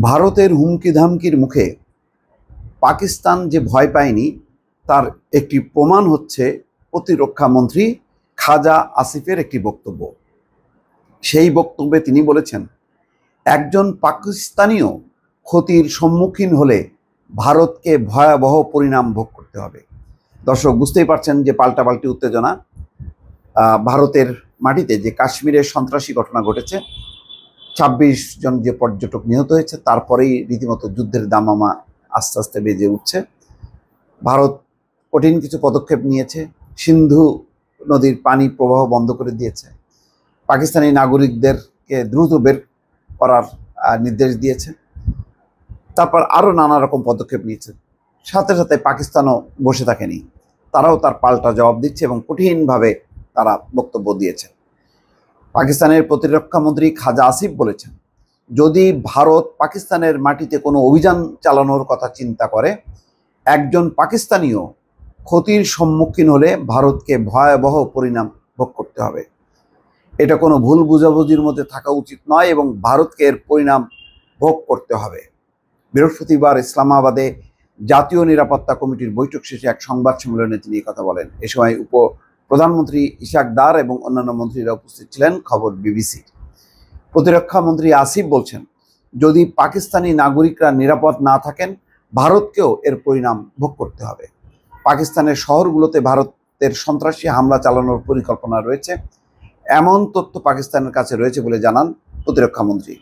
ভারতের হুমকি ধামকির মুখে পাকিস্তান যে ভয় পায়নি তার একটি প্রমাণ হচ্ছে প্রতিরক্ষা মন্ত্রী খাজা আসিফের একটি বক্তব্য। সেই বক্তব্যে তিনি বলেছেন, একজন পাকিস্তানিও ক্ষতির সম্মুখীন হলে ভারতকে ভয়াবহ পরিণাম ভোগ করতে হবে। দর্শক, বুঝতেই পারছেন যে পাল্টাপাল্টি উত্তেজনা ভারতের মাটিতে যে কাশ্মীরের সন্ত্রাসী ঘটনা ঘটেছে, ২৬ জন যে পর্যটক নিহত হয়েছে, তারপরেই রীতিমতো যুদ্ধের দামামা আস্তে আস্তে বেজে উঠছে। ভারত কঠিন কিছু পদক্ষেপ নিয়েছে, সিন্ধু নদীর পানি প্রবাহ বন্ধ করে দিয়েছে, পাকিস্তানি নাগরিকদেরকে দ্রুত বের করার নির্দেশ দিয়েছে, তারপর আরও নানা রকম পদক্ষেপ নিয়েছে। সাথে সাথে পাকিস্তানও বসে থাকেনি, তারাও তার পাল্টা জবাব দিচ্ছে এবং কঠিনভাবে তারা বক্তব্য দিয়েছে। পাকিস্তানের প্রতিরক্ষা মন্ত্রী খাজা আসিফ বলেছেন, যদি ভারত পাকিস্তানের মাটিতে কোনো অভিযান চালানোর কথা চিন্তা করে, একজন পাকিস্তানিও ক্ষতির সম্মুখীন হলে ভারতকে ভয়াবহ পরিণাম ভোগ করতে হবে। এটা কোনো ভুল বুঝাবুঝির মধ্যে থাকা উচিত নয় এবং ভারতকে এর পরিণাম ভোগ করতে হবে। বৃহস্পতিবার ইসলামাবাদে জাতীয় নিরাপত্তা কমিটির বৈঠক শেষে এক সংবাদ সম্মেলনে তিনি কথা বলেন। এ সময় প্রধানমন্ত্রী ইশাক দার এবং অন্যান্য মন্ত্রীরা উপস্থিত ছিলেন। খবর বিবিসি। প্রতিরক্ষা মন্ত্রী আসিফ বলছেন, যদি পাকিস্তানি নাগরিকরা নিরাপদ না থাকেন, ভারতকেও এর পরিণাম ভোগ করতে হবে। পাকিস্তানের শহরগুলোতে ভারতের সন্ত্রাসী হামলা চালানোর পরিকল্পনা রয়েছে, এমন তথ্য পাকিস্তানের কাছে রয়েছে বলে জানান প্রতিরক্ষা মন্ত্রী।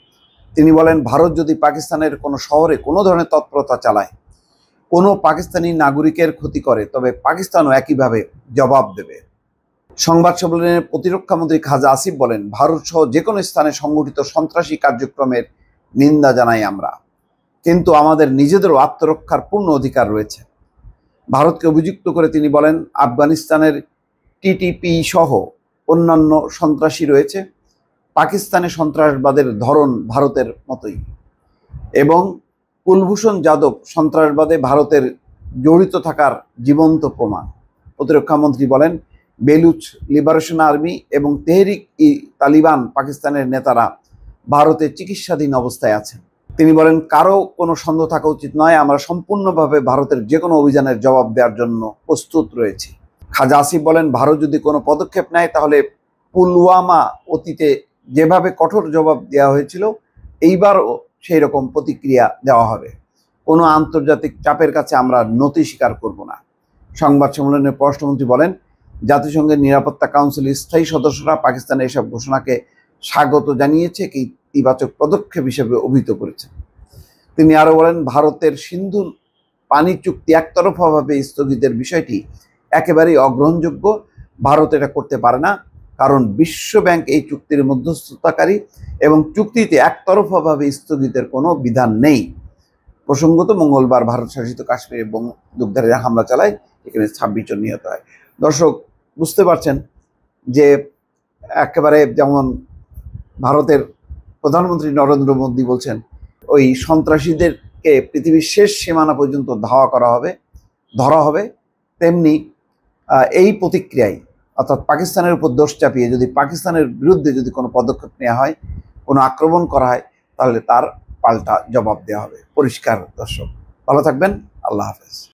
তিনি বলেন, ভারত যদি পাকিস্তানের কোনো শহরে কোনো ধরনের তৎপরতা চালায়, কোনো পাকিস্তানি নাগরিকের ক্ষতি করে, তবে পাকিস্তানও একইভাবে জবাব দেবে। সংবাদ সম্মেলনে প্রতিরক্ষা মন্ত্রী খাজা আসিফ বলেন, ভারত সহ যে কোনো স্থানে সংগঠিত সন্ত্রাসী কার্যক্রমের নিন্দা জানাই আমরা, কিন্তু আমাদের নিজেদেরও আত্মরক্ষার পূর্ণ অধিকার রয়েছে। ভারতকে অভিযুক্ত করে তিনি বলেন, আফগানিস্তানের টিটিপি সহ অন্যান্য সন্ত্রাসী রয়েছে, পাকিস্তানে সন্ত্রাসবাদের ধরন ভারতের মতোই, এবং কুলভূষণ যাদব সন্ত্রাসবাদে ভারতের জড়িত থাকার জীবন্ত প্রমাণ। প্রতিরক্ষা মন্ত্রী বলেন, বেলুচ লিবারেশন আর্মি এবং তেহরিক ই তালিবান পাকিস্তানের নেতারা ভারতে চিকিৎসাধীন অবস্থায় আছেন। তিনি বলেন, কারো কোনো সন্দেহ থাকা উচিত নয়, আমরা সম্পূর্ণভাবে ভারতের যে কোনো অভিযানের জবাব দেওয়ার জন্য প্রস্তুত রয়েছি। খাজা আসিফ বলেন, ভারত যদি কোনো পদক্ষেপ নেয়, তাহলে পুলওয়ামা অতীতে যেভাবে কঠোর জবাব দেওয়া হয়েছিল, এইবারও সেই রকম প্রতিক্রিয়া দেওয়া হবে। কোনো আন্তর্জাতিক চাপের কাছে আমরা নতি স্বীকার করব না। সংবাদ সম্মেলনে পররাষ্ট্রমন্ত্রী বলেন, জাতিসংঘের নিরাপত্তা কাউন্সিলের স্থায়ী সদস্যরা পাকিস্তানের এসব ঘোষণাকে স্বাগত জানিয়েছে, কি ইতিবাচক পদক্ষেপ হিসেবে অভিহিত করেছেন। তিনি আরও বলেন, ভারতের সিন্ধু পানি চুক্তি একতরফাভাবে স্থগিতের বিষয়টি একেবারেই অগ্রহণযোগ্য। ভারত এটা করতে পারে না, কারণ বিশ্ব ব্যাংক এই চুক্তির মধ্যস্থতাকারী এবং চুক্তিতে একতরফাভাবে স্থগিতের কোনো বিধান নেই। প্রসঙ্গত, মঙ্গলবার ভারত শাসিত কাশ্মীরে বন্দুকধারীরা হামলা চালায়, এখানে ২৬ জন নিহত হয়। দর্শক, বুঝতে পারছেন যে একেবারে যেমন ভারতের প্রধানমন্ত্রী নরেন্দ্র মোদী বলছেন, ওই সন্ত্রাসীদেরকে পৃথিবীর শেষ সীমানা পর্যন্ত ধরা হবে, তেমনি এই প্রতিক্রিয়ায় অর্থাৎ পাকিস্তানের উপর দোষ চাপিয়ে যদি পাকিস্তানের বিরুদ্ধে যদি কোনো পদক্ষেপ নেওয়া হয়, কোনো আক্রমণ করা হয়, তাহলে তার পাল্টা জবাব দেওয়া হবে। পরিষ্কার। দর্শক, ভালো থাকবেন। আল্লাহ হাফেজ।